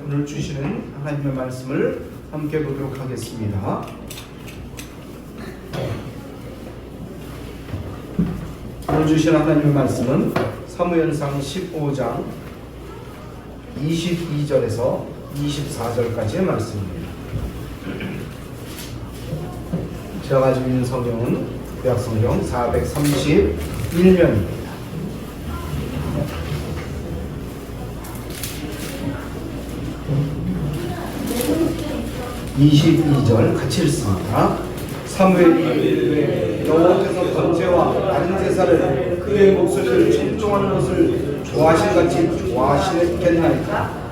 오늘 주시는 하나님의 말씀을 함께 보도록 하겠습니다. 오늘 주시는 하나님의 말씀은 사무엘상 15장 22절에서 24절까지의 말씀입니다. 제가 가지고 있는 성경은 구약성경 431면입니다. 22절 같이 읽습니다. 사무엘이 여호와께서 번제와 다른 제사를 그의 목소리를 청종하는 것을 좋아하신같이 좋아하시겠나이까.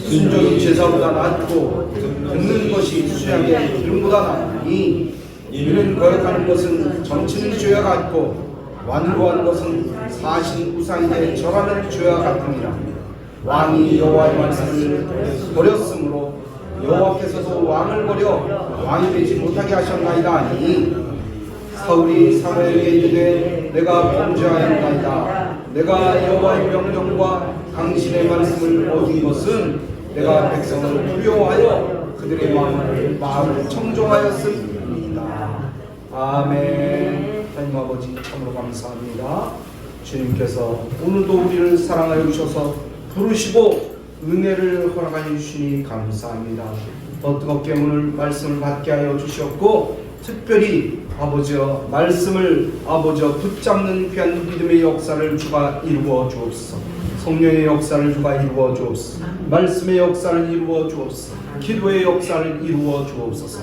순종이 제사보다 낫고 듣는 것이 수양의 기름보다 나으니 이는 거역하는 것은 점치는 죄와 같고 완고한 것은 사신 우상에게 절하는 죄와 같으니라. 왕이 여호와의 말씀을 버렸으므로 여호와께서도 왕을 버려 왕이 되지 못하게 하셨나이다 하니, 사울이 사무엘에게 이르되 내가 범죄하였나이다. 내가 여호와의 명령과 당신의 말씀을 어긴 것은 내가 백성을 두려워하여 그들의 마음을 청종하였음이다. 아멘. 하나님 아버지 참으로 감사합니다. 주님께서 오늘도 우리를 사랑하여 주셔서 부르시고 은혜를 허락하여 주시니 감사합니다. 더 뜨겁게 오늘 말씀을 받게 하여 주셨고, 특별히 아버지여 말씀을 아버지여 붙잡는 귀한 믿음의 역사를 주가 이루어 주옵소서. 성령의 역사를 주가 이루어 주옵소서. 말씀의 역사를 이루어 주옵소서. 기도의 역사를 이루어 주옵소서.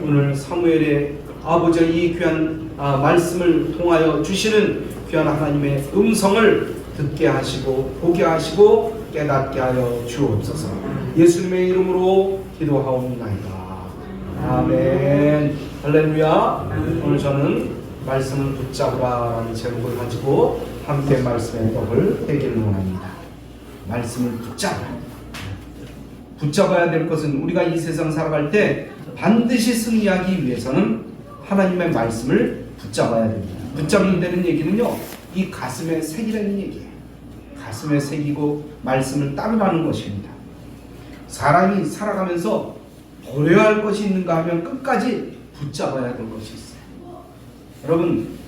오늘 사무엘의 아버지여 이 귀한 말씀을 통하여 주시는 귀한 하나님의 음성을 듣게 하시고 보게 하시고 깨닫게 하여 주옵소서. 예수님의 이름으로 기도하옵나이다. 아멘. 할렐루야. 오늘 저는 말씀을 붙잡으라는 제목을 가지고 함께 말씀의 떡을 떼기를 원합니다. 말씀을 붙잡아야 될 것은 우리가 이 세상 살아갈 때 반드시 승리하기 위해서는 하나님의 말씀을 붙잡아야 됩니다. 붙잡는다는 얘기는요, 이 가슴에 새기라는 얘기예요. 가슴에 새기고 말씀을 따르라는 것입니다. 사람이 살아가면서 버려야 할 것이 있는가 하면 끝까지 붙잡아야 될 것이 있어요. 여러분,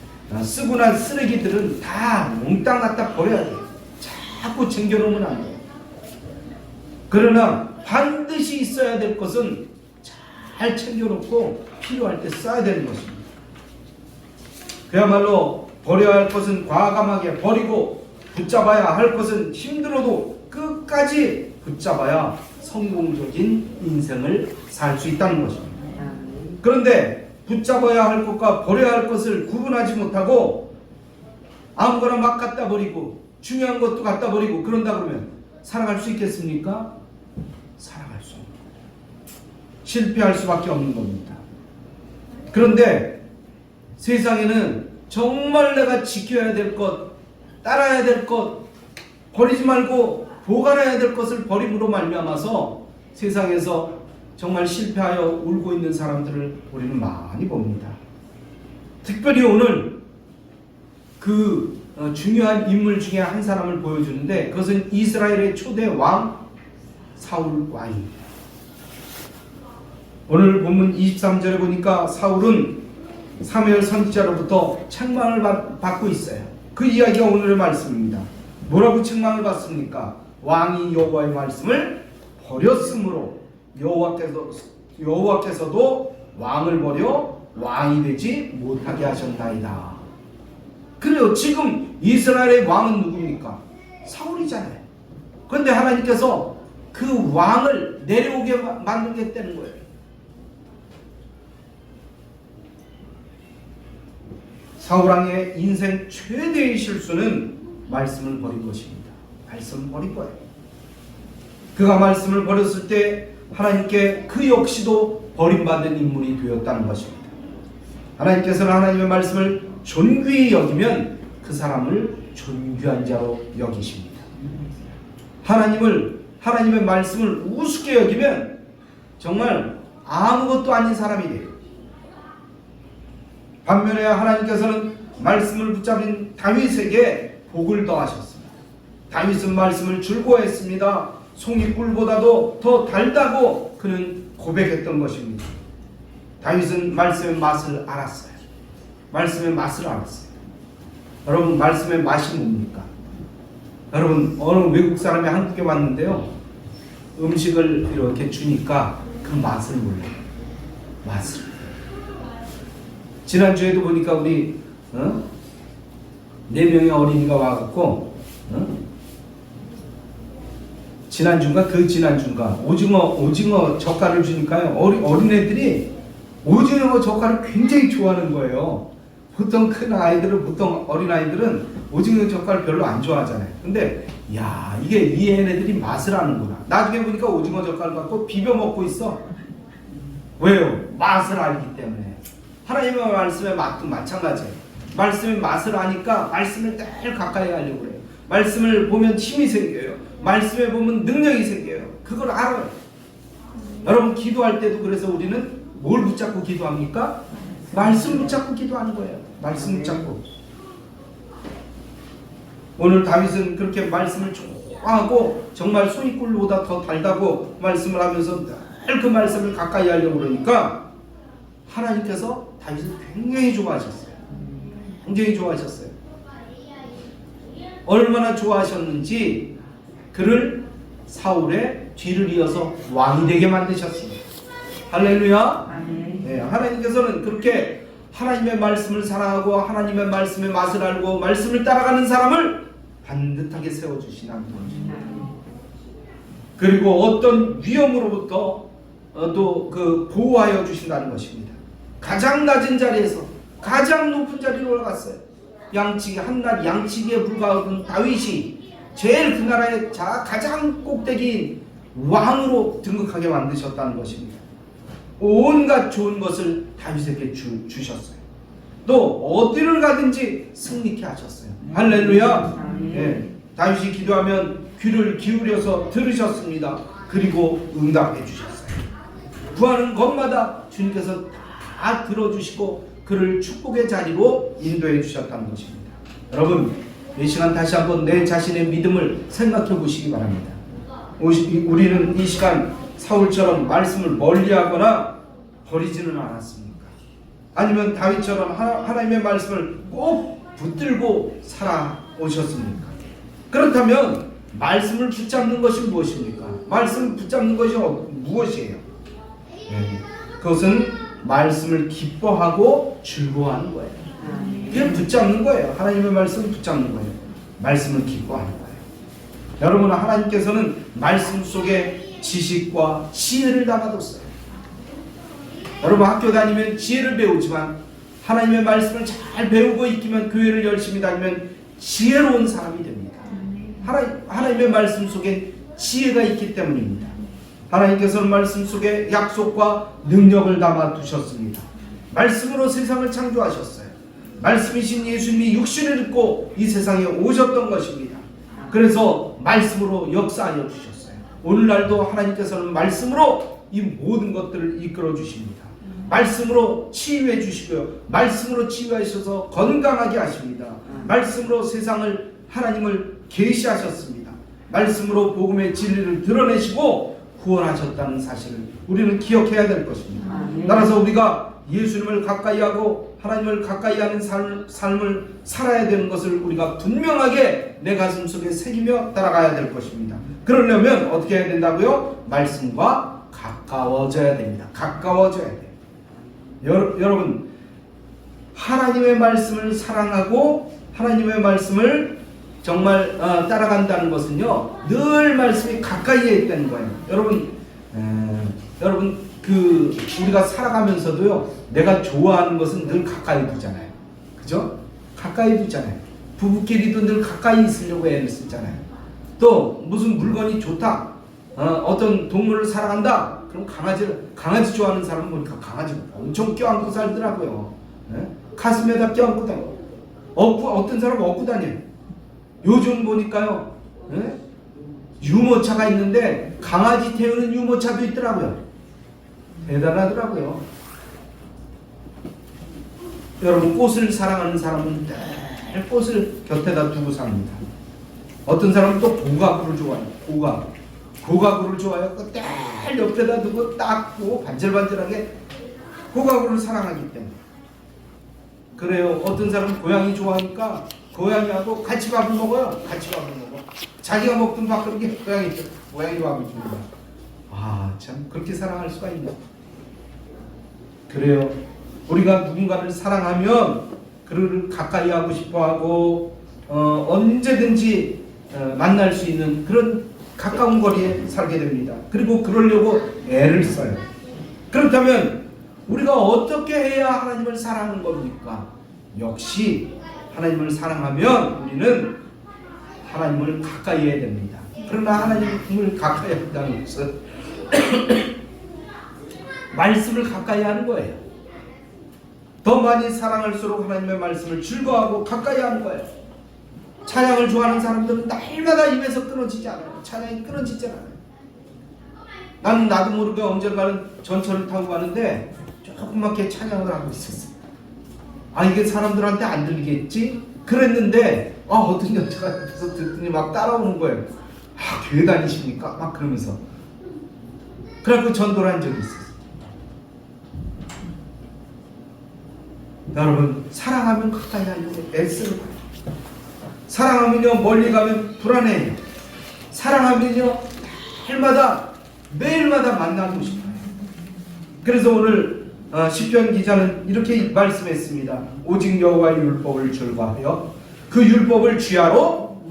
쓰고 난 쓰레기들은 다 몽땅 갖다 버려야 돼요. 자꾸 챙겨놓으면 안 돼요. 그러나 반드시 있어야 될 것은 잘 챙겨놓고 필요할 때 써야 되는 것입니다. 그야말로 버려야 할 것은 과감하게 버리고 붙잡아야 할 것은 힘들어도 끝까지 붙잡아야 성공적인 인생을 살 수 있다는 것입니다. 그런데 붙잡아야 할 것과 버려야 할 것을 구분하지 못하고 아무거나 막 갖다 버리고 중요한 것도 갖다 버리고 그런다 그러면 살아갈 수 있겠습니까? 살아갈 수 없는 겁니다. 실패할 수밖에 없는 겁니다. 그런데 세상에는 정말 내가 지켜야 될 것, 따라야 될 것, 버리지 말고 보관해야 될 것을 버림으로 말미암아서 세상에서 정말 실패하여 울고 있는 사람들을 우리는 많이 봅니다. 특별히 오늘 그 중요한 인물 중에 한 사람을 보여주는데 그것은 이스라엘의 초대 왕 사울 왕입니다. 오늘 본문 23절에 보니까 사울은 사무엘 선지자로부터 책망을 받고 있어요. 그 이야기가 오늘의 말씀입니다. 뭐라고 책망을 받습니까? 왕이 여호와의 말씀을 버렸으므로 여호와께서도 왕을 버려 왕이 되지 못하게 하셨나이다. 그래요. 지금 이스라엘의 왕은 누굽니까? 사울이잖아요. 그런데 하나님께서 그 왕을 내려오게 만들겠다는 거예요. 사울왕의 인생 최대의 실수는 말씀을 버린 것입니다. 말씀을 버린 거예요. 그가 말씀을 버렸을 때 하나님께 그 역시도 버림받은 인물이 되었다는 것입니다. 하나님께서는 하나님의 말씀을 존귀히 여기면 그 사람을 존귀한 자로 여기십니다. 하나님의 말씀을 우습게 여기면 정말 아무것도 아닌 사람이 돼요. 반면에 하나님께서는 말씀을 붙잡은 다윗에게 복을 더하셨습니다. 다윗은 말씀을 즐거워했습니다. 송이꿀보다도 더 달다고 그는 고백했던 것입니다. 다윗은 말씀의 맛을 알았어요. 말씀의 맛을 알았어요. 여러분, 말씀의 맛이 뭡니까? 여러분, 어느 외국 사람이 한국에 왔는데요, 음식을 이렇게 주니까 그 맛을 몰라요. 맛을. 지난주에도 보니까 우리 4명의 어린이가 와갖고 지난주인가 그 지난주인가 오징어 젓갈을 주니까요, 어린애들이 오징어 젓갈을 굉장히 좋아하는 거예요. 보통 큰 아이들은, 보통 어린아이들은 오징어 젓갈 별로 안 좋아하잖아요. 근데 야, 이게 이 애네들이 맛을 아는구나. 나중에 보니까 오징어 젓갈 갖고 비벼 먹고 있어. 왜요? 맛을 알기 때문에. 하나님의 말씀의 맛도 마찬가지예요. 말씀의 맛을 아니까 말씀을 늘 가까이 하려고 그래요. 말씀을 보면 힘이 생겨요. 말씀에 보면 능력이 생겨요. 그걸 알아요. 여러분, 기도할 때도 그래서 우리는 뭘 붙잡고 기도합니까? 말씀 붙잡고 기도하는 거예요. 말씀 붙잡고. 오늘 다윗은 그렇게 말씀을 좋아하고 정말 소이꿀보다 더 달다고 말씀을 하면서 늘 그 말씀을 가까이 하려고 그러니까 하나님께서 다윗을 굉장히 좋아하셨어요. 굉장히 좋아하셨어요. 얼마나 좋아하셨는지 그를 사울의 뒤를 이어서 왕이 되게 만드셨습니다. 할렐루야. 네, 하나님께서는 그렇게 하나님의 말씀을 사랑하고 하나님의 말씀의 맛을 알고 말씀을 따라가는 사람을 반듯하게 세워주시는 분이십니다. 그리고 어떤 위험으로부터 또 그 보호하여 주신다는 것입니다. 가장 낮은 자리에서 가장 높은 자리로 올라갔어요. 한낱 양치기에 불과하던 다윗이 제일 그 나라의 가장 꼭대기인 왕으로 등극하게 만드셨다는 것입니다. 온갖 좋은 것을 다윗에게 주셨어요. 또 어디를 가든지 승리케 하셨어요. 할렐루야. 예, 다윗이 기도하면 귀를 기울여서 들으셨습니다. 그리고 응답해 주셨어요. 구하는 것마다 주님께서 다 들어주시고 그를 축복의 자리로 인도해 주셨다는 것입니다. 여러분, 이 시간 다시 한번 내 자신의 믿음을 생각해 보시기 바랍니다. 우리는 이 시간 사울처럼 말씀을 멀리하거나 버리지는 않았습니까? 아니면 다윗처럼 하나님의 말씀을 꼭 붙들고 살아오셨습니까? 그렇다면 말씀을 붙잡는 것이 무엇입니까? 말씀을 붙잡는 것이 무엇이에요? 그것은 말씀을 기뻐하고 즐거워하는 거예요. 이게 붙잡는 거예요. 하나님의 말씀을 붙잡는 거예요. 말씀을 기뻐하는 거예요. 여러분, 하나님께서는 말씀 속에 지식과 지혜를 담아뒀어요. 여러분, 학교 다니면 지혜를 배우지만 하나님의 말씀을 잘 배우고 있기만, 교회를 열심히 다니면 지혜로운 사람이 됩니다. 하나님의 말씀 속에 지혜가 있기 때문입니다. 하나님께서는 말씀 속에 약속과 능력을 담아 두셨습니다. 말씀으로 세상을 창조하셨어요. 말씀이신 예수님이 육신을 입고 이 세상에 오셨던 것입니다. 그래서 말씀으로 역사하여 주셨어요. 오늘날도 하나님께서는 말씀으로 이 모든 것들을 이끌어 주십니다. 말씀으로 치유해 주시고요. 말씀으로 치유하셔서 건강하게 하십니다. 말씀으로 세상을, 하나님을 계시하셨습니다. 말씀으로 복음의 진리를 드러내시고 구원하셨다는 사실을 우리는 기억해야 될 것입니다. 따라서 우리가 예수님을 가까이하고 하나님을 가까이하는 삶을 살아야 되는 것을 우리가 분명하게 내 가슴 속에 새기며 따라가야 될 것입니다. 그러려면 어떻게 해야 된다고요? 말씀과 가까워져야 됩니다. 가까워져야 돼요. 여러분, 하나님의 말씀을 사랑하고 하나님의 말씀을 정말 따라간다는 것은요, 늘 말씀이 가까이에 있다는 거예요. 여러분 우리가 살아가면서도요, 내가 좋아하는 것은 늘 가까이 두잖아요. 그죠? 가까이 두잖아요. 부부끼리도 늘 가까이 있으려고 애를 쓰잖아요. 또 무슨 물건이 좋다, 어떤 동물을 사랑한다, 그럼 강아지 좋아하는 사람은 보니까 강아지 엄청 껴안고 살더라고요. 가슴에다 껴안고 다녀. 어떤 사람은 업고 다녀요. 요즘 보니까요, 유모차가 있는데 강아지 태우는 유모차도 있더라고요. 대단하더라고요. 여러분, 꽃을 사랑하는 사람은 늘 꽃을 곁에다 두고 삽니다. 어떤 사람은 또 고가구를 좋아해요. 고가구를 좋아해요. 늘 옆에다 두고 닦고 반질반질하게 고가구를 사랑하기 때문에. 그래요. 어떤 사람은 고양이 좋아하니까 고양이하고 같이 밥을 먹어요. 자기가 먹던 밥그릇에 고양이 밥을 줍니다. 참 그렇게 사랑할 수가 있나. 그래요. 우리가 누군가를 사랑하면 그를 가까이 하고 싶어하고 언제든지 만날 수 있는 그런 가까운 거리에 살게 됩니다. 그리고 그러려고 애를 써요. 그렇다면 우리가 어떻게 해야 하나님을 사랑하는 겁니까? 역시 하나님을 사랑하면 우리는 하나님을 가까이 해야 됩니다. 그러나 하나님을 가까이 한다는 것은 말씀을 가까이 하는 거예요. 더 많이 사랑할수록 하나님의 말씀을 즐거워하고 가까이 하는 거예요. 찬양을 좋아하는 사람들은 날마다 입에서 끊어지지 않아요. 찬양이 끊어지지 않아요. 나는 나도 모르게 언젠가는 전철을 타고 가는데 조그맣게 찬양을 하고 있었어요. 이게 사람들한테 안 들리겠지? 그랬는데 어떤 여자가 옆에서 듣더니 막 따라오는 거예요. 교회 다니십니까? 막 그러면서. 그래갖고 전도를 한 적이 있었어요. 여러분, 사랑하면 가까이 하려고 애쓰는 거예요. 사랑하면요, 멀리 가면 불안해요. 사랑하면요, 매일마다 만나고 싶어요. 그래서 오늘 시편 기자는 이렇게 말씀했습니다. 오직 여호와의 율법을 즐거워하여 그 율법을 주야로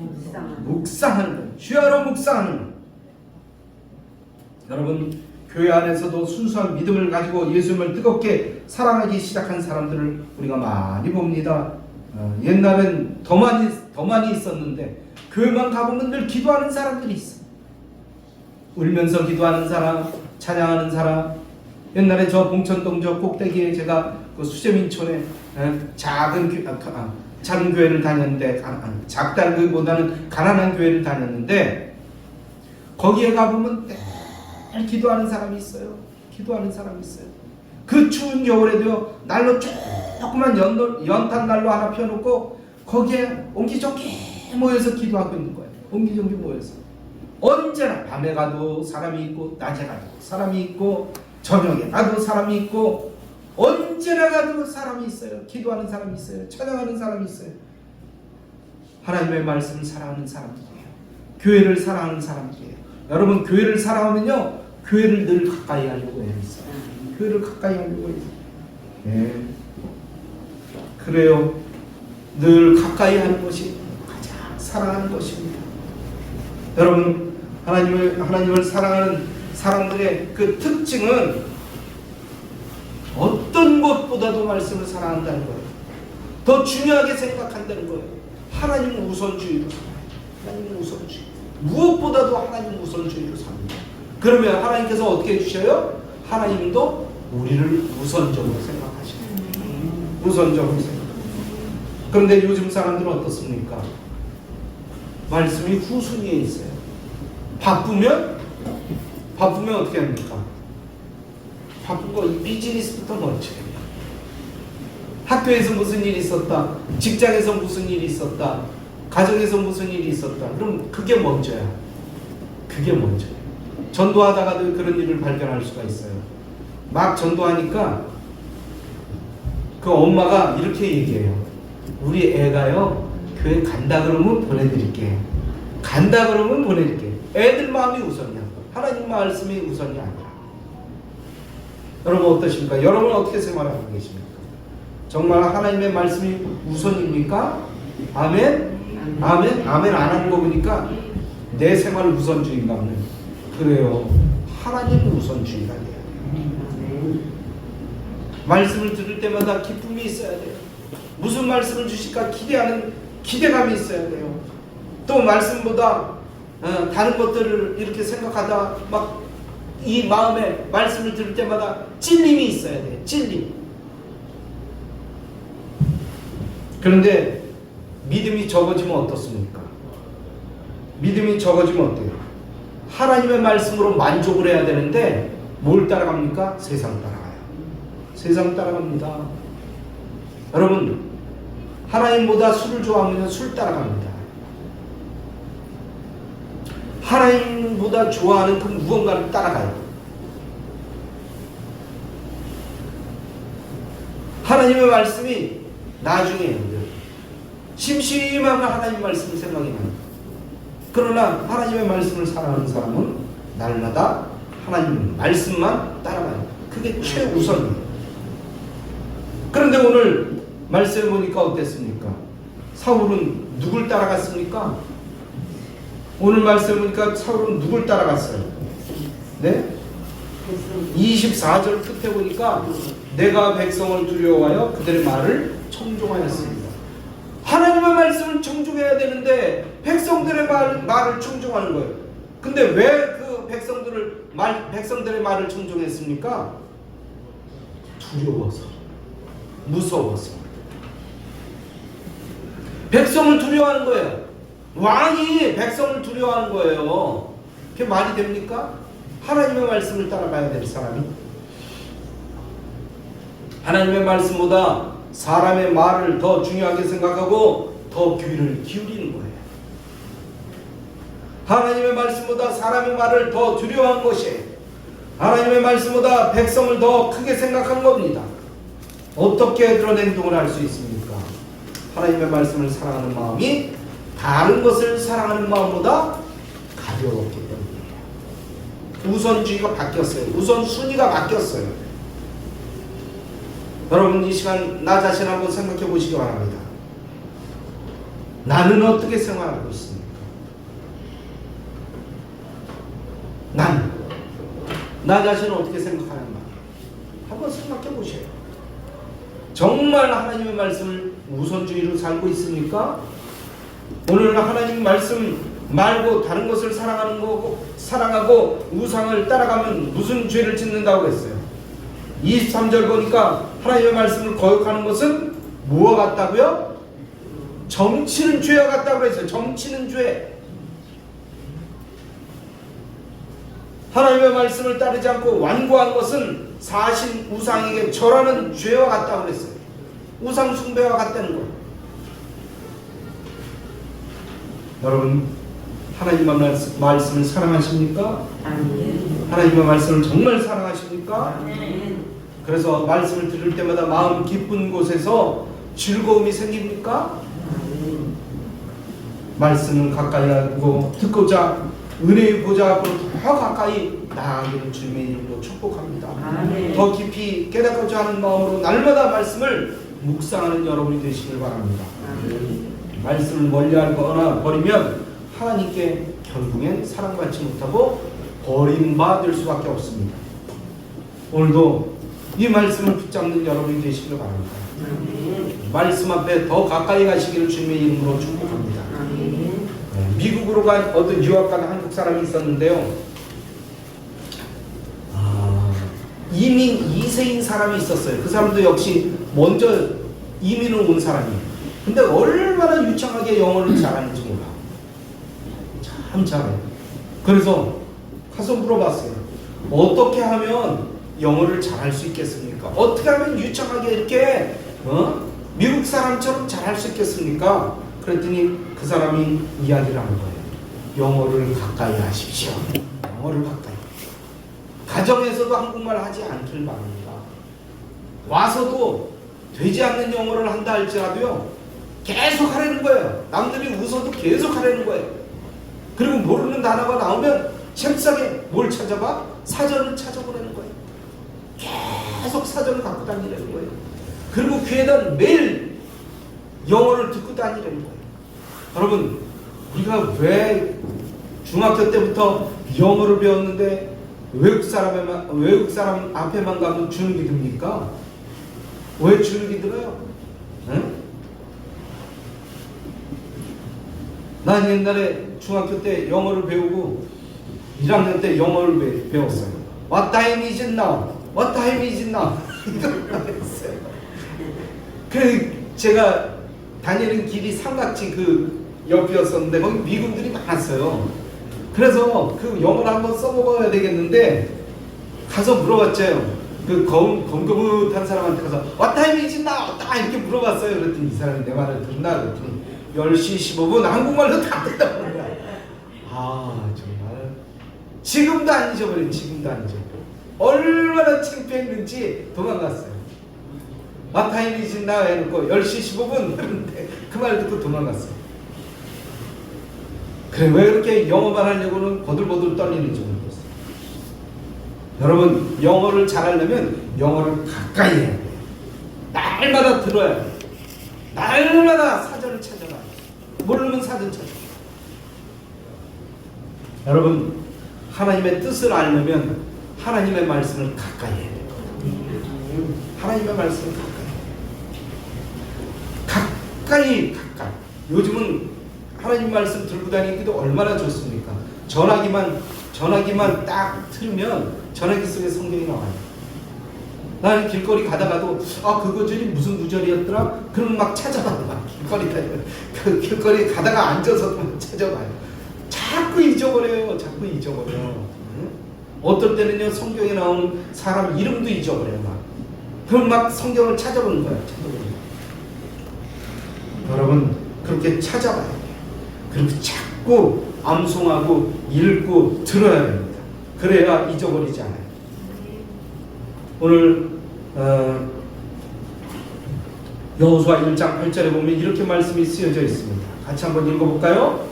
묵상하는 거예요. 주야로 묵상하는 거예요. 여러분, 교회 안에서도 순수한 믿음을 가지고 예수님을 뜨겁게 사랑하기 시작한 사람들을 우리가 많이 봅니다. 옛날엔 더 많이 있었는데 교회만 가보면 늘 기도하는 사람들이 있어. 울면서 기도하는 사람, 찬양하는 사람. 옛날에 저 봉천동 저 꼭대기에 제가 그 수재민촌에 작은 교회를 다녔는데, 작다는 것보다는 가난한 교회를 다녔는데, 거기에 가보면 늘 기도하는 사람이 있어요. 기도하는 사람이 있어요. 그 추운 겨울에도요, 난로 조그만 연탄 난로 하나 펴놓고 거기에 옹기종기 모여서 기도하고 있는 거예요. 옹기종기 모여서. 언제나 밤에 가도 사람이 있고, 낮에 가도 사람이 있고, 저녁에 가도 사람이 있고, 언제나 가도 사람이 있어요. 기도하는 사람이 있어요. 찬양하는 사람이 있어요. 하나님의 말씀을 사랑하는 사람들이에요. 교회를 사랑하는 사람들이에요. 여러분, 교회를 사랑하면요, 교회를 늘 가까이 하려고 해요. 교회를 가까이 하려고 해요. 네. 그래요. 늘 가까이 하는 것이 가장 사랑하는 것입니다. 여러분, 하나님을 사랑하는 사람들의 그 특징은 어떤 것보다도 말씀을 사랑한다는 거예요. 더 중요하게 생각한다는 거예요. 하나님 우선주의로 살아요. 하나님 우선주의. 무엇보다도 하나님 우선주의로 삽니다. 그러면 하나님께서 어떻게 해주셔요? 하나님도 우리를 우선적으로 생각하십니다. 우선적으로 생각합니다. 그런데 요즘 사람들은 어떻습니까? 말씀이 후순위에 있어요. 바쁘면 어떻게 합니까? 바쁜 거 비즈니스부터 먼저 해요. 학교에서 무슨 일이 있었다, 직장에서 무슨 일이 있었다, 가정에서 무슨 일이 있었다. 그럼 그게 먼저야. 그게 먼저야. 전도하다가도 그런 일을 발견할 수가 있어요. 막 전도하니까 그 엄마가 이렇게 얘기해요. 우리 애가요, 교회 간다 그러면 보내드릴게. 간다 그러면 보내드릴게. 애들 마음이 우선이야. 하나님 말씀이 우선이 아니야. 여러분 어떠십니까? 여러분 어떻게 생활하고 계십니까? 정말 하나님의 말씀이 우선입니까? 아멘? 아멘? 아멘 안 하는 거 보니까 내 생활 우선주의인가 보네. 그래요. 하나님 우선주의가 돼요. 말씀을 들을 때마다 기쁨이 있어야 돼요. 무슨 말씀을 주실까 기대하는 기대감이 있어야 돼요. 또 말씀보다 다른 것들을 이렇게 생각하다 막 이 마음에 말씀을 들을 때마다 찔림이 있어야 돼요. 찔림. 그런데 믿음이 적어지면 어떻습니까? 믿음이 적어지면 어때요? 하나님의 말씀으로 만족을 해야 되는데 뭘 따라갑니까? 세상 따라가요. 세상 따라갑니다. 여러분, 하나님보다 술을 좋아하면 술 따라갑니다. 하나님보다 좋아하는 그 무언가를 따라가요. 하나님의 말씀이 나중에 심심하면 하나님 말씀을 생각이 나요. 그러나 하나님의 말씀을 사랑하는 사람은 날마다 하나님 말씀만 따라가요. 그게 최우선이에요. 그런데 오늘 말씀을 보니까 어땠습니까? 사울은 누굴 따라갔습니까? 오늘 말씀을 보니까 사울은 누굴 따라갔어요? 네? 24절 끝에 보니까 내가 백성을 두려워하여 그들의 말을 청종하였습니다. 하나님의 말씀을 청종해야 되는데 백성들의 말을 청종하는 거예요. 근데 왜 그 백성들의 말을 청종했습니까? 두려워서, 무서워서. 백성을 두려워하는 거예요. 왕이 백성을 두려워하는 거예요. 그게 말이 됩니까? 하나님의 말씀을 따라가야 될 사람이 하나님의 말씀보다 사람의 말을 더 중요하게 생각하고 더 귀를 기울이는 거예요. 하나님의 말씀보다 사람의 말을 더 두려워한 것이 하나님의 말씀보다 백성을 더 크게 생각한 겁니다. 어떻게 그런 행동을 할 수 있습니까? 하나님의 말씀을 사랑하는 마음이 다른 것을 사랑하는 마음보다 가벼웠기 때문이에요. 우선주의가 바뀌었어요. 우선순위가 바뀌었어요. 여러분 이 시간 나 자신 한번 생각해 보시기 바랍니다. 나는 어떻게 생활하고 있습니까? 나 자신을 어떻게 생각하는가? 한번 생각해 보세요. 정말 하나님의 말씀을 우선주의로 살고 있습니까? 오늘 하나님 말씀 말고 다른 것을 사랑하고 우상을 따라가면 무슨 죄를 짓는다고 했어요? 23절 보니까 하나님의 말씀을 거역하는 것은 뭐와 같다고요? 점치는 죄와 같다고 했어요. 점치는 죄. 하나님의 말씀을 따르지 않고 완고한 것은 사신 우상에게 절하는 죄와 같다고 그랬어요. 우상 숭배와 같다는 거예요. 여러분, 하나님의 말씀을 사랑하십니까? 하나님의 말씀을 정말 사랑하십니까? 그래서 말씀을 들을 때마다 마음 기쁜 곳에서 즐거움이 생깁니까? 말씀을 가까이 하고 듣고자 은혜의 보좌 앞으로 더 가까이 나아가기를 주님의 이름으로 축복합니다. 더 깊이 깨닫고자 하는 마음으로 날마다 말씀을 묵상하는 여러분이 되시길 바랍니다. 말씀을 멀리하거나 버리면 하나님께 결국엔 사랑받지 못하고 버림받을 수밖에 없습니다. 오늘도 이 말씀을 붙잡는 여러분이 되시길 바랍니다. 말씀 앞에 더 가까이 가시기를 주님의 이름으로 축복합니다. 미국으로 간 어떤 유학 간 한국 사람이 있었는데요. 이민 2세인 사람이 있었어요. 그 사람도 역시 먼저 이민을 온 사람이에요. 근데 얼마나 유창하게 영어를 잘하는지 몰라. 참 잘해요. 그래서 가서 물어봤어요. 어떻게 하면 영어를 잘할 수 있겠습니까? 어떻게 하면 유창하게 이렇게 미국 사람처럼 잘할 수 있겠습니까? 그랬더니 그 사람이 이야기를 하는 거예요. 영어를 가까이 하십시오. 영어를 가까이. 가정에서도 한국말 하지 않길 바랍니다. 와서도 되지 않는 영어를 한다 할지라도요, 계속 하라는 거예요. 남들이 웃어도 계속 하라는 거예요. 그리고 모르는 단어가 나오면 책상에 뭘 찾아봐? 사전을 찾아보라는 거예요. 계속 사전을 갖고 다니라는 거예요. 그리고 귀에다 매일 영어를 듣고 다니라는 거예요. 여러분, 우리가 왜 중학교 때부터 영어를 배웠는데 외국 사람 앞에만 가면 주눅이 듭니까? 왜 주눅이 들어요? 응? 난 옛날에 중학교 때 영어를 배우고 1학년 때 영어를 배웠어요. What time is it now? What time is it now? 이걸 했어요. 그 제가 다니는 길이 삼각지 그 옆이었었는데 거기 미군들이 많았어요. 그래서 그 영어를 한번 써먹어야 되겠는데 가서 물어봤죠. 그 검거뭇한 사람한테 가서 What time is it now? 딱 이렇게 물어봤어요. 그랬더니 이 사람이 내 말을 듣나? 그랬더니 10시 15분 한국말로 다 대답하는 거야. 아, 정말 지금도 안 잊어버려요. 지금도 안 잊어버려요. 얼마나 창피했는지 도망갔어요. What time is it now? 해놓고 10시 15분 그런데 그 말 듣고 도망갔어요. 그래, 왜 이렇게 영어만 하려고는 버들버들 떨리는지 모르겠어요. 여러분, 영어를 잘하려면 영어를 가까이 해야 돼요. 날마다 들어야 돼요. 날마다 사전을 찾아가야 돼요. 모르면 사전 찾아가요. 여러분, 하나님의 뜻을 알려면 하나님의 말씀을 가까이 해야 돼요. 하나님의 말씀을 가까이. 요즘은 하나님 말씀 들고 다니기도 얼마나 좋습니까? 전화기만 딱 틀면 전화기 속에 성경이 나와요. 나는 길거리 가다가도 그 구절이 무슨 구절이었더라? 그럼 막 찾아봐요. 막 길거리 가다가 앉아서도 막 찾아봐요. 자꾸 잊어버려요. 응? 어떨 때는요, 성경에 나오는 사람 이름도 잊어버려요. 그럼 막 성경을 찾아보는 거예요. 여러분, 그렇게 찾아봐야 돼요. 그리고 자꾸 암송하고 읽고 들어야 됩니다. 그래야 잊어버리지 않아요. 오늘 여호수아 1장 8절에 보면 이렇게 말씀이 쓰여져 있습니다. 같이 한번 읽어볼까요?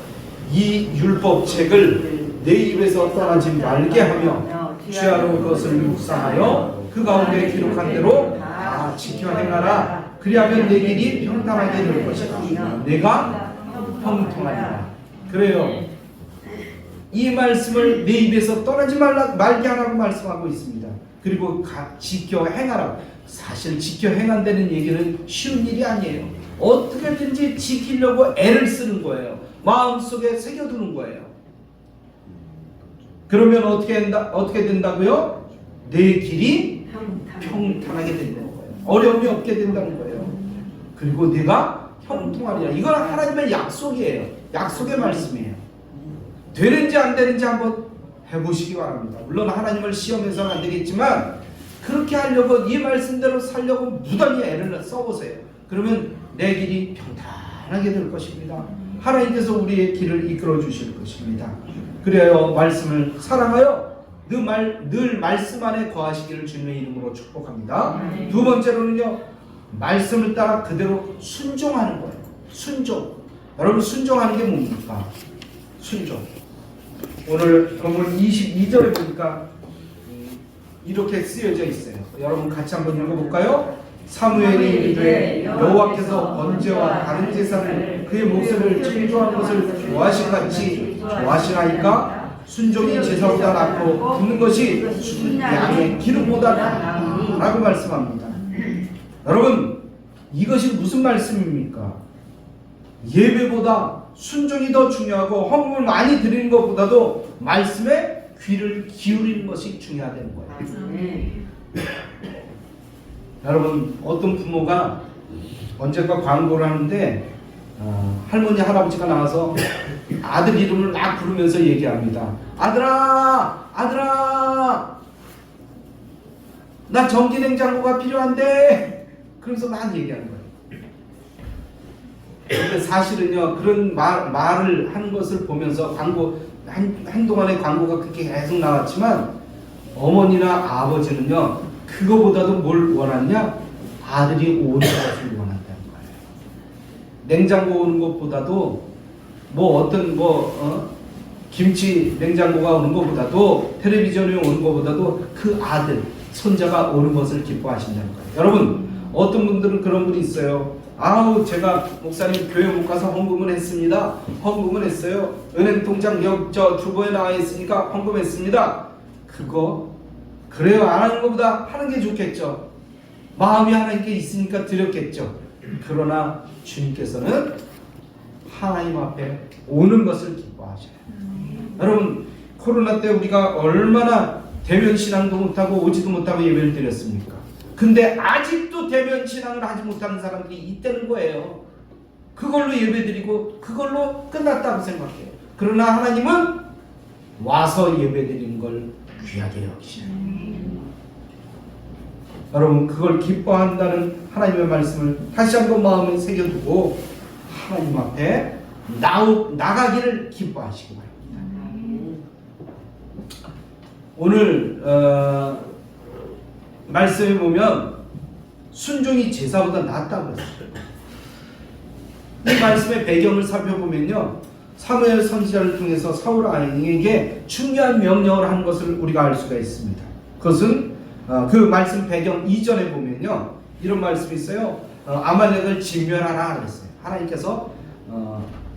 이 율법책을 내 입에서 떠나지 말게 하며 취하로 그것을 묵상하여 그 가운데 기록한 대로 다 지켜 행하라. 그리하면 내 길이 평탄하게 될 것이다. 내가 형통하리라. 그래요. 이 말씀을 내 입에서 떠나지 말게 하라고 말씀하고 있습니다. 그리고 지켜 행하라. 사실 지켜 행한다는 얘기는 쉬운 일이 아니에요. 어떻게든지 지키려고 애를 쓰는 거예요. 마음속에 새겨두는 거예요. 그러면 어떻게 된다고요? 내 길이 평탄하게 된다는 거예요. 어려움이 없게 된다는 거예요. 그리고 내가 형통하리라. 이건 하나님의 약속이에요. 약속의 말씀이에요. 되는지 안 되는지 한번 해보시기 바랍니다. 물론 하나님을 시험해서는 안 되겠지만 그렇게 하려고 이 말씀대로 살려고 무단히 애를 써보세요. 그러면 내 길이 평탄하게 될 것입니다. 하나님께서 우리의 길을 이끌어 주실 것입니다. 그래요, 말씀을 사랑하여 늘 말씀 안에 거하시기를 주님의 이름으로 축복합니다. 두 번째로는요, 말씀을 따라 그대로 순종하는 거예요. 순종. 여러분, 순종하는 게 뭡니까? 순종. 오늘 본문 22절에 보니까 이렇게 쓰여져 있어요. 여러분 같이 한번 읽어볼까요? 사무엘이 이르되 여호와께서 번제와 다른 제사를 그의 목소리를 청조하는 것을 좋아하신 같이 좋아하시나이까? 순종이 제사보다 낫고 듣는 것이 양의 기름보다 낫다라고 말씀합니다. 여러분, 이것이 무슨 말씀입니까? 예배보다 순종이 더 중요하고 헌금을 많이 드리는 것보다도 말씀에 귀를 기울이는 것이 중요하다는 거예요. 여러분, 어떤 부모가 언젠가 광고를 하는데 할머니 할아버지가 나와서 아들 이름을 막 부르면서 얘기합니다. 아들아, 아들아, 나 전기냉장고가 필요한데. 그러면서 막 얘기하는 거예요. 근데 사실은요, 그런 말을 하는 것을 보면서 한동안의 광고가 그렇게 계속 나왔지만 어머니나 아버지는요, 그거보다도 뭘 원하냐? 아들이 오는 것을 원한다는 거예요. 냉장고 오는 것보다도 김치 냉장고가 오는 것보다도 텔레비전이 오는 것보다도 그 아들, 손자가 오는 것을 기뻐하신다는 거예요. 여러분, 어떤 분들은 그런 분이 있어요. 아우, 제가 목사님 교회 못 가서 헌금을 했습니다. 헌금을 했어요. 은행 통장 저 주보에 나와 있으니까 헌금했습니다. 그거 그래요. 안 하는 것보다 하는 게 좋겠죠. 마음이 하나님께 있으니까 드렸겠죠. 그러나 주님께서는 하나님 앞에 오는 것을 기뻐하셔요. 여러분, 코로나 때 우리가 얼마나 대면 신앙도 못하고 오지도 못하고 예배를 드렸습니까? 근데 아직도 대면 신앙을 하지 못하는 사람들이 있다는 거예요. 그걸로 예배드리고 그걸로 끝났다고 생각해요. 그러나 하나님은 와서 예배드리는 걸 귀하게 여기셔요. 여러분, 그걸 기뻐한다는 하나님의 말씀을 다시 한번 마음에 새겨두고 하나님 앞에 나가기를 기뻐하시기 바랍니다. 오늘 말씀에 보면 순종이 제사보다 낫다고 했어요. 이 말씀의 배경을 살펴보면요, 사무엘 선지자를 통해서 사울 왕에게 중요한 명령을 한 것을 우리가 알 수가 있습니다. 그것은 그 말씀 배경 이전에 보면요, 이런 말씀이 있어요. 아말렉을 진멸하라 그랬어요. 하나님께서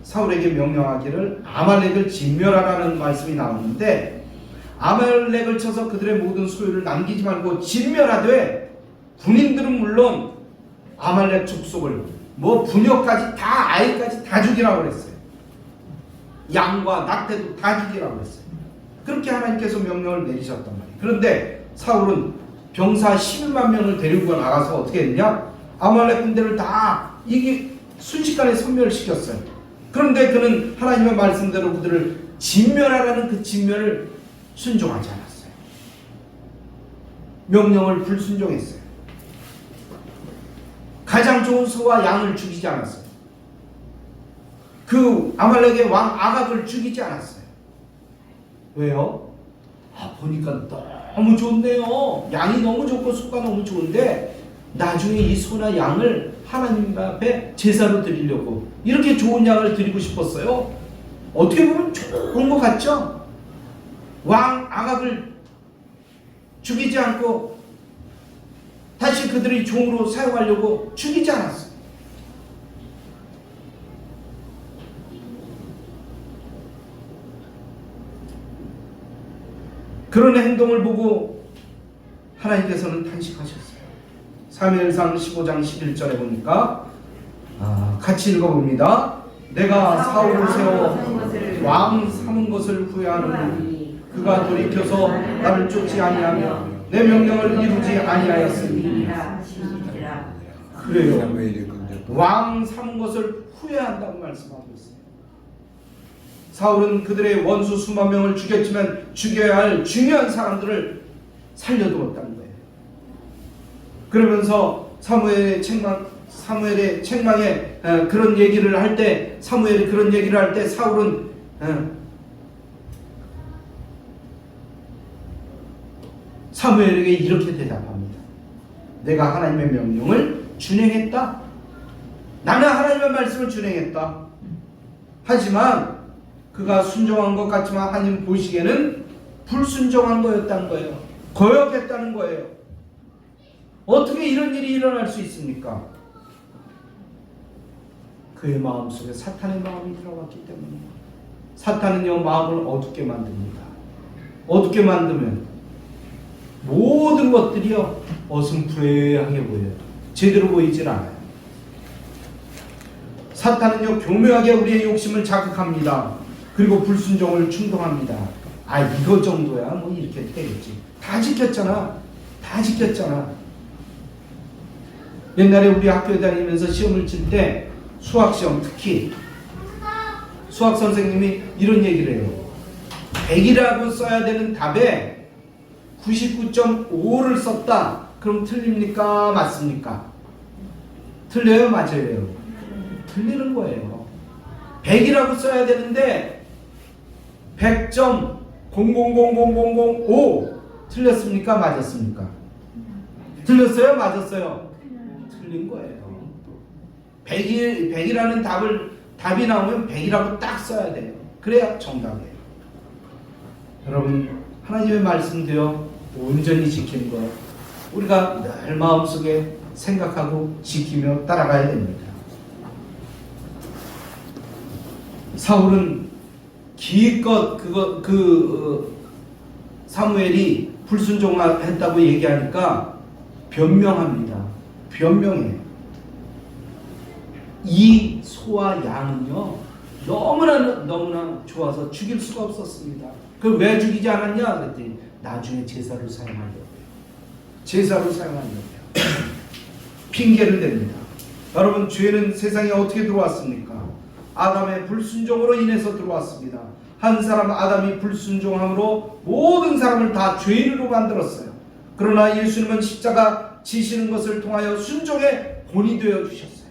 사울에게 명령하기를 아말렉을 진멸하라는 말씀이 나오는데, 아말렉을 쳐서 그들의 모든 소유를 남기지 말고 진멸하되, 군인들은 물론 아말렉 족속을 부녀까지 다, 아이까지 다 죽이라고 그랬어요. 양과 낙태도 다 죽이라고 그랬어요. 그렇게 하나님께서 명령을 내리셨단 말이에요. 그런데 사울은 병사 11만 명을 데리고 나가서 어떻게 했냐? 아말렉 군대를 다 순식간에 섬멸시켰어요. 그런데 그는 하나님의 말씀대로 그들을 진멸하라는 그 진멸을 순종하지 않았어요. 명령을 불순종했어요. 가장 좋은 소와 양을 죽이지 않았어요. 그 아말렉의 왕 아각을 죽이지 않았어요. 왜요? 보니까 너무 좋네요. 양이 너무 좋고 소가 너무 좋은데 나중에 이 소나 양을 하나님 앞에 제사로 드리려고 이렇게 좋은 양을 드리고 싶었어요. 어떻게 보면 좋은 것 같죠? 왕 아각을 죽이지 않고 다시 그들이 종으로 사용하려고 죽이지 않았어요. 그런 행동을 보고 하나님께서는 탄식하셨어요. 사무엘상 15장 11절에 보니까 같이 읽어봅니다. 내가 사울을 세워 왕 삼은 것을 후회하노니 그가 돌이켜서 나를 쫓지 아니하며 내 명령을 이루지 아니하였으니. 그래요. 왕 삼은 것을 후회한다고 말씀하고 있어요. 사울은 그들의 원수 수만 명을 죽였지만 죽여야 할 중요한 사람들을 살려두었다는 거예요. 그러면서 사무엘의 책망에 그런 얘기를 할 때, 사무엘이 그런 얘기를 할 때 사울은 사무엘에게 이렇게 대답합니다. 내가 하나님의 명령을 준행했다. 나는 하나님의 말씀을 준행했다. 하지만 그가 순종한 것 같지만 하나님 보시기에는 불순종한 거였다는 거예요. 거역했다는 거예요. 어떻게 이런 일이 일어날 수 있습니까? 그의 마음속에 사탄의 마음이 들어갔기 때문이에요. 사탄은요, 마음을 어둡게 만듭니다. 어둡게 만들면 모든 것들이요 어슴푸레하게 보여요. 제대로 보이질 않아요. 사탄은요 교묘하게 우리의 욕심을 자극합니다. 그리고 불순종을 충동합니다. 아, 이거 정도야 뭐 이렇게 되겠지. 다 지켰잖아. 다 지켰잖아. 옛날에 우리 학교에 다니면서 시험을 칠 때 수학시험, 특히 수학 선생님이 이런 얘기를 해요. 100이라고 써야 되는 답에 99.5를 썼다. 그럼 틀립니까? 맞습니까? 틀려요? 맞아요? 틀리는 거예요. 100이라고 써야 되는데 100.000005 틀렸습니까? 맞았습니까? 틀렸어요? 맞았어요? 틀린 거예요. 100이라는 답이 나오면 100이라고 딱 써야 돼요. 그래야 정답이에요. 여러분, 하나님의 말씀도요 온전히 지키는 거 우리가 늘 마음속에 생각하고 지키며 따라가야 됩니다. 사울은 기껏 사무엘이 불순종했다고 얘기하니까 변명합니다. 변명해요. 이 소와 양은요 너무나 좋아서 죽일 수가 없었습니다. 그걸 왜 죽이지 않았냐 그랬더니 나중에 제사로 사용하려고요. 제사로 사용하려고요. 핑계를 댑니다. 여러분, 죄는 세상에 어떻게 들어왔습니까? 아담의 불순종으로 인해서 들어왔습니다. 한 사람 아담이 불순종함으로 모든 사람을 다 죄인으로 만들었어요. 그러나 예수님은 십자가 지시는 것을 통하여 순종의 본이 되어 주셨어요.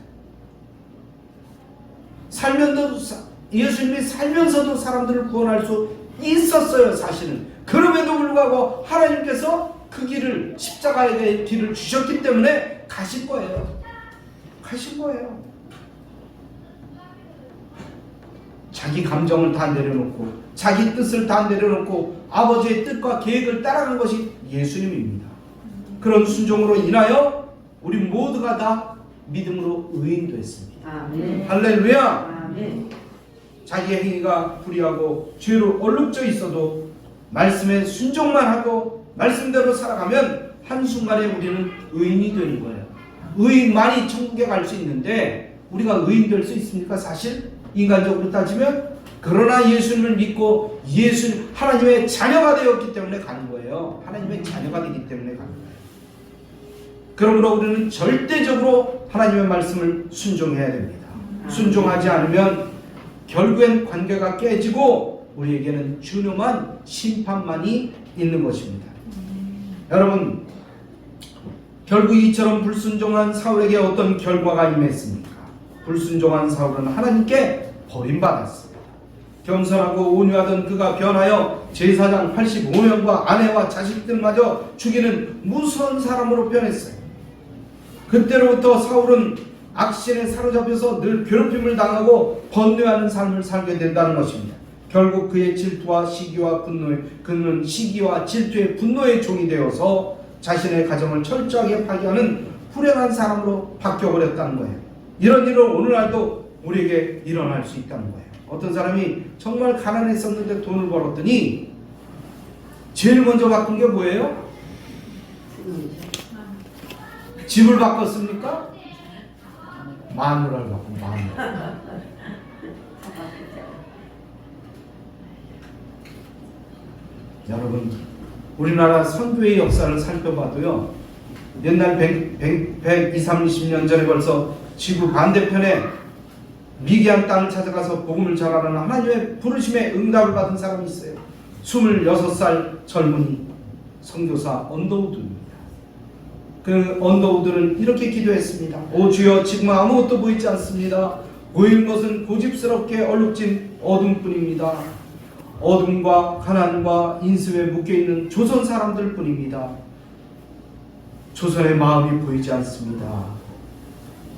예수님이 살면서도 사람들을 구원할 수 있었어요. 사실은. 그럼에도 불구하고 하나님께서 그 길을, 십자가의 길을 주셨기 때문에 가신 거예요. 가신 거예요. 자기 감정을 다 내려놓고 자기 뜻을 다 내려놓고 아버지의 뜻과 계획을 따라간 것이 예수님입니다. 그런 순종으로 인하여 우리 모두가 다 믿음으로 의인됐습니다. 아멘. 할렐루야. 아멘. 자기의 행위가 불의하고 죄로 얼룩져 있어도 말씀에 순종만 하고 말씀대로 살아가면 한순간에 우리는 의인이 되는 거예요. 의인만이 천국에 갈 수 있는데 우리가 의인 될 수 있습니까? 사실 인간적으로 따지면. 그러나 예수님을 믿고 하나님의 자녀가 되었기 때문에 가는 거예요. 하나님의 자녀가 되기 때문에 가는 거예요. 그러므로 우리는 절대적으로 하나님의 말씀을 순종해야 됩니다. 순종하지 않으면 결국엔 관계가 깨지고 우리에게는 준엄한 심판만이 있는 것입니다. 여러분, 결국 이처럼 불순종한 사울에게 어떤 결과가 임했습니까? 불순종한 사울은 하나님께 버림받았습니다. 겸손하고 온유하던 그가 변하여 제사장 85명과 아내와 자식들마저 죽이는 무서운 사람으로 변했어요. 그때로부터 사울은 악신에 사로잡혀서 늘 괴롭힘을 당하고 번뇌하는 삶을 살게 된다는 것입니다. 결국 그의 질투와 시기와 그는 시기와 질투의 분노의 종이 되어서 자신의 가정을 철저하게 파괴하는 불행한 사람으로 바뀌어버렸다는 거예요. 이런 일은 오늘날도 우리에게 일어날 수 있다는 거예요. 어떤 사람이 정말 가난했었는데 돈을 벌었더니 제일 먼저 바꾼 게 뭐예요? 집을 바꿨습니까? 마누라를 갖고 마누라. 여러분, 우리나라 선교의 역사를 살펴봐도요, 옛날 120-130년 전에 벌써 지구 반대편에 미개한 땅을 찾아가서 복음을 전하는 하나님의 부르심에 응답을 받은 사람이 있어요. 26살 젊은이 선교사 언더우드입니다. 그 언더우드는 이렇게 기도했습니다. 오 주여, 지금 아무것도 보이지 않습니다. 보이는 것은 고집스럽게 얼룩진 어둠뿐입니다. 어둠과 가난과 인습에 묶여있는 조선 사람들 뿐입니다. 조선의 마음이 보이지 않습니다.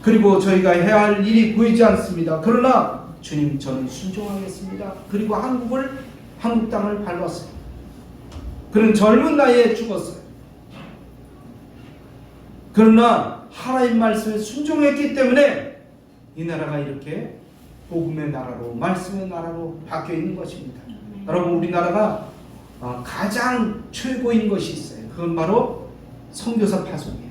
그리고 저희가 해야 할 일이 보이지 않습니다. 그러나 주님, 저는 순종하겠습니다. 그리고 한국 땅을 밟았어요. 그는 젊은 나이에 죽었어요. 그러나 하나님 말씀에 순종했기 때문에 이 나라가 이렇게 복음의 나라로, 말씀의 나라로 바뀌어 있는 것입니다. 여러분, 우리나라가 가장 최고인 것이 있어요. 그건 바로 선교사 파송이에요.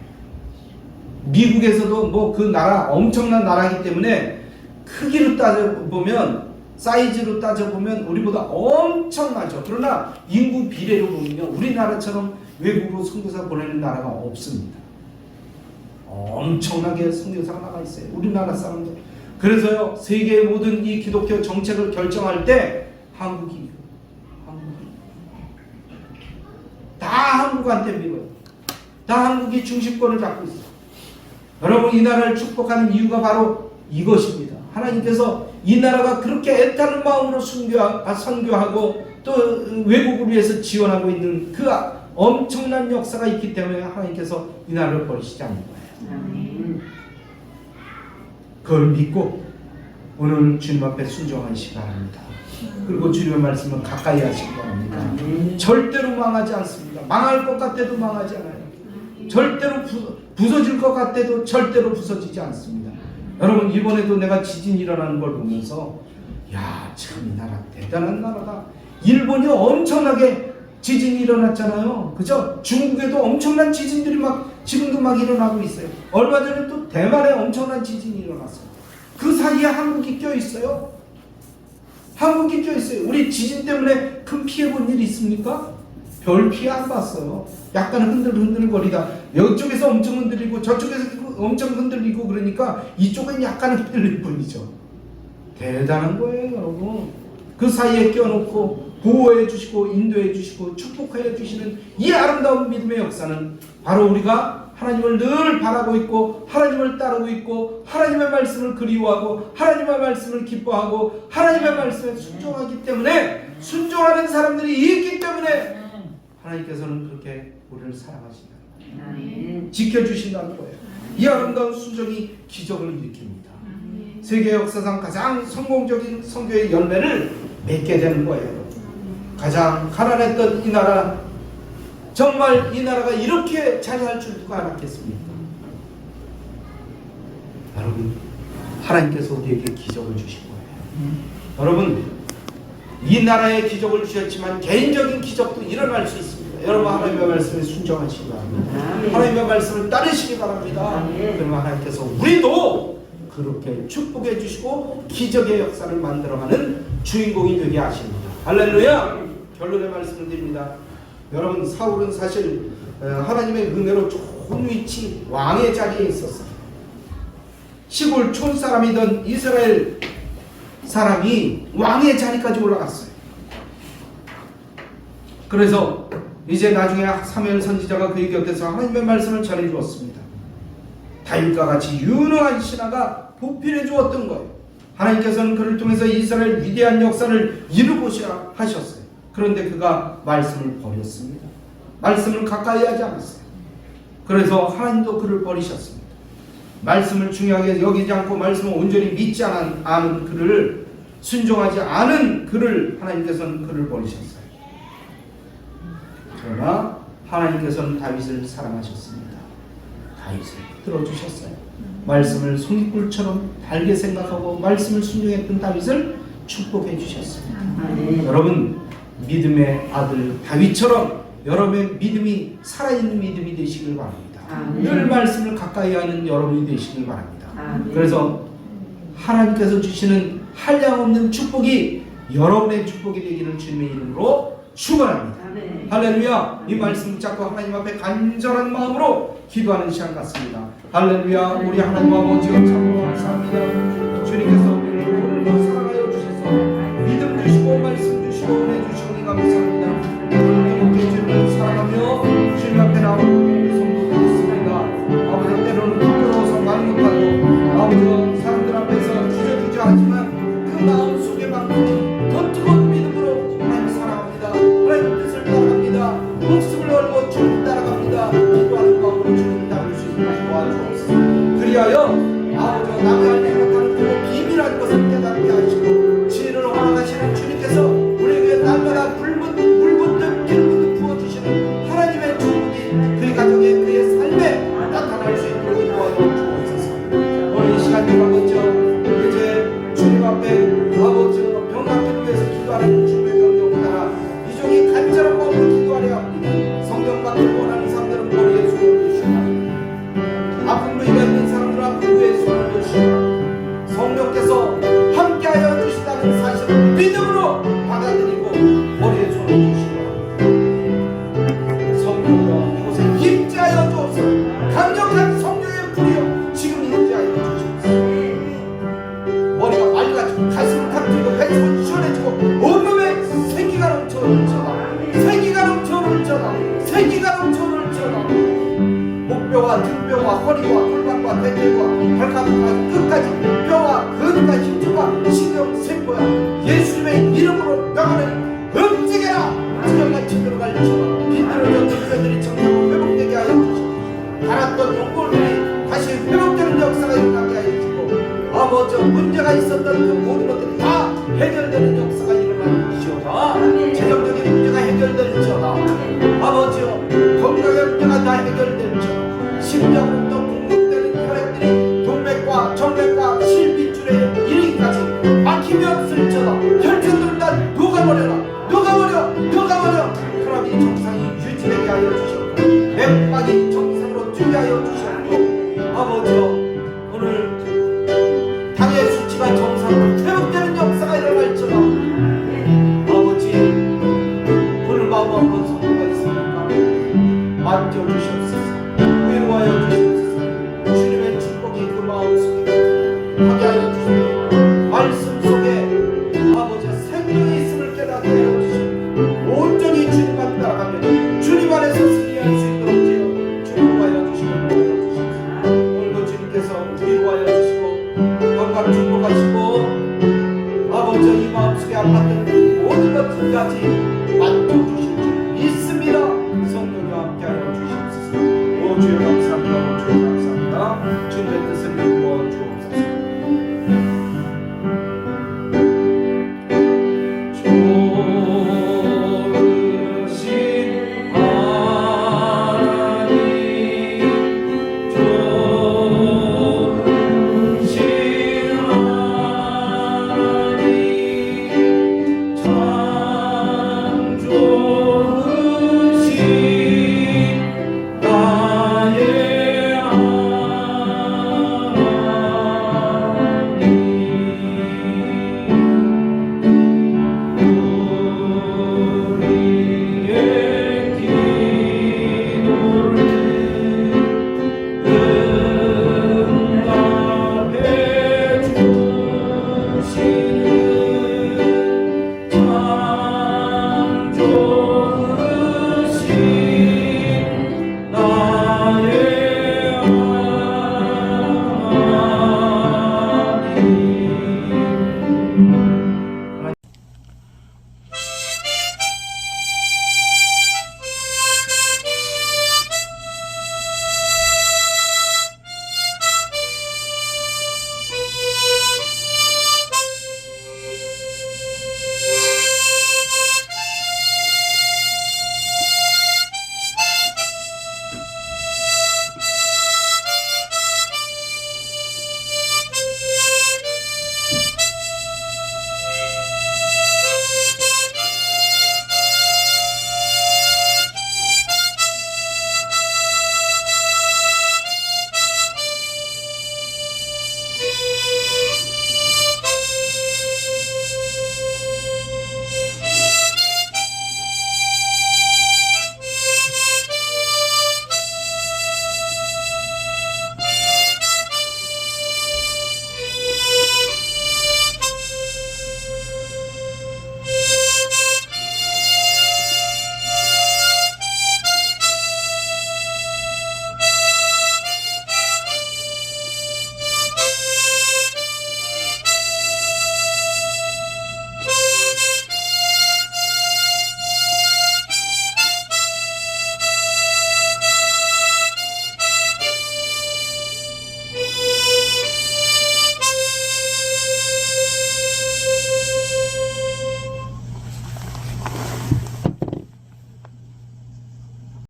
미국에서도 뭐 그 나라 엄청난 나라이기 때문에 크기로 따져보면, 사이즈로 따져보면 우리보다 엄청나죠. 그러나 인구 비례로 보면요, 우리나라처럼 외국으로 선교사 보내는 나라가 없습니다. 엄청나게 선교사가 나가 있어요, 우리나라 사람들. 그래서요, 세계의 모든 이 기독교 정책을 결정할 때 한국이 다 한국한테 밀어요. 다 한국이 중심권을 잡고 있어요. 여러분, 이 나라를 축복하는 이유가 바로 이것입니다. 하나님께서 이 나라가 그렇게 애타는 마음으로 선교하고 또 외국을 위해서 지원하고 있는 그 엄청난 역사가 있기 때문에 하나님께서 이 나라를 버리시지 않는 거예요. 그걸 믿고 오늘 주님 앞에 순종하시기 바랍니다. 그리고 주님의 말씀을 가까이 하시기 바랍니다. 절대로 망하지 않습니다. 망할 것 같아도 망하지 않아요. 절대로 부서질 것 같아도 절대로 부서지지 않습니다. 여러분, 이번에도 내가 지진이 일어나는 걸 보면서 야, 참 이 나라 대단한 나라다. 일본이 엄청나게 지진이 일어났잖아요. 그죠? 중국에도 엄청난 지진들이 지금도 일어나고 있어요. 얼마 전에 또 대만에 엄청난 지진이 일어났어요. 그 사이에 한국이 껴있어요. 한국이 껴있어요. 우리 지진 때문에 큰 피해 본 일이 있습니까? 별 피해 안 봤어요. 약간 흔들거리다 이쪽에서 엄청 흔들리고 저쪽에서 엄청 흔들리고, 그러니까 이쪽은 약간 흔들릴 뿐이죠. 대단한 거예요, 여러분. 그 사이에 껴놓고 보호해 주시고 인도해 주시고 축복해 주시는 이 아름다운 믿음의 역사는 바로 우리가 하나님을 늘 바라고 있고 하나님을 따르고 있고 하나님의 말씀을 그리워하고 하나님의 말씀을 기뻐하고 하나님의 말씀에 순종하기 때문에, 순종하는 사람들이 있기 때문에 하나님께서는 그렇게 우리를 사랑하신다, 지켜주신다는 거예요. 이 아름다운 순종이 기적을 일으킵니다. 세계 역사상 가장 성공적인 선교의 열매를 맺게 되는 거예요. 가장 가난했던 이 나라, 정말 이 나라가 이렇게 자리할 줄 누가 알았겠습니까? 여러분, 하나님께서 우리에게 기적을 주신 거예요. 여러분, 이 나라에 기적을 주셨지만 개인적인 기적도 일어날 수 있습니다. 여러분, 하나님의 말씀에 순종하시기 바랍니다. 하나님의 말씀을 따르시기 바랍니다. 그러면 하나님께서 우리도 그렇게 축복해 주시고 기적의 역사를 만들어가는 주인공이 되게 하십니다. 할렐루야! 결론의 말씀을 드립니다. 여러분, 사울은 사실 하나님의 은혜로 좋은 위치, 왕의 자리에 있었어요. 시골 촌사람이던 이스라엘 사람이 왕의 자리까지 올라갔어요. 그래서 이제 나중에 사무엘 선지자가 그의 곁에서 하나님의 말씀을 전해 주었습니다. 다윗과 같이 유능한 신하가 보필해 주었던 거예요. 하나님께서는 그를 통해서 이스라엘 위대한 역사를 이루고자 하셨어요. 그런데 그가 말씀을 버렸습니다. 말씀을 가까이 하지 않았어요. 그래서 하나님도 그를 버리셨습니다. 말씀을 중요하게 여기지 않고 말씀을 온전히 믿지 않은 그를, 순종하지 않은 그를 하나님께서는 그를 버리셨어요. 그러나 하나님께서는 다윗을 사랑하셨습니다. 다윗을 들어주셨어요. 말씀을 송이꿀처럼 달게 생각하고 말씀을 순종했던 다윗을 축복해 주셨습니다. 여러분, 믿음의 아들 다윗처럼 여러분의 믿음이 살아있는 믿음이 되시길 바랍니다. 늘 말씀을 가까이 하는 여러분이 되시길 바랍니다. 그래서 하나님께서 주시는 한량없는 축복이 여러분의 축복이 되기를 주님의 이름으로 축원합니다. 할렐루야. 이 말씀 붙잡고 하나님 앞에 간절한 마음으로 기도하는 시간 같습니다. 할렐루야. 우리 하나님 아버지여 참 감사합니다. 주님께서 우리를 오늘도 사랑하여 주셔서 믿음 주시고 말씀 주시고 은혜 주시고 감사합니다. 오늘도 주님을 사랑하며 주님 앞에 나오는 성도들 있습니다. 아버지 때로는 부끄러워서 말 못하고 아버지 사람들 앞에서 주저주저 하지만 그 마음 속에만큼 더 뜨거운 믿음으로 하나님 사랑합니다. 하나님 뜻을 따라갑니다. 목숨을 걸고 주님 따라갑니다. 기도하는 마음으로 주님 따를 수 있도록 도와주옵소서. 그리하여 아버지 남의 알지 못하는 그 비밀한 것을 깨닫게 하시고 지혜를 허락하시는 주님께서 우리에게 날마다 물붓듯 기름붓듯 부어주시는 하나님의 축복이 그의 가정에 그의 삶에 나타날 수 있도록 도와주옵소서. 오늘 이 시간 아버지 이제 주님 앞에 아버지 병낫기를 위해서 기도하는 주님의 명령을 따라 이종이 간절한 마음으로 기도하려 합니다. 성경 받기를 원하는 사람들은 머리에 손을 드시고 아픔으로 인해 사람들은 아픔에 손을 드시고 성령께서 함께하여 주시다는 사실을 믿음으로 받아들이고 머리에 손을 드시고 성령으로 이곳에 임재하여 주옵소서. 강력한 성령의 불이여 지금 임재하여 주옵소서. 머리가 맑아지고 가슴을 탁 펴고 시원해지고 온몸에 생기가 넘쳐올지어다. 생기가 넘쳐올지어다. 생기가 넘쳐올지어다. 목뼈와 등뼈와 허리와 골반과 대퇴와 발가락과 끝까지 뼈와 근과 힘줄과 신경 세포야 예수님의 이름으로 명하는 움직여라. 지금같이 들어갈 지어다. 빈들어졌던 뼈들이 정상으로 회복되게 하여 주시고 달았던 연골들이 다시 회복되는 역사가 일어나게 하여 주시고 아버지 문제가 있었던 그 모든 것들이 다 해결되는 역사가 일어나시오다. 재정적인 문제가 해결될지어다. 아버지여 건강의 문제가 다 해결될지어다. 심장으로부터 공급되는 혈액들이 동맥과 정맥과 실핏줄에 이르기까지 막힘이 없을지어다. 혈전들을 다 녹아버려라. 녹아버려. 혈압이 정상이 유지되게 하여 주시옵고 맥박이 정상으로 뛰게 하여 주시옵고 아버지여 오늘 당의 수치가 정상으로 회복되는 역사가 일어날지어다. 아버지 오늘 마음 한번 성도가 있습니까? 만져주시옵소서.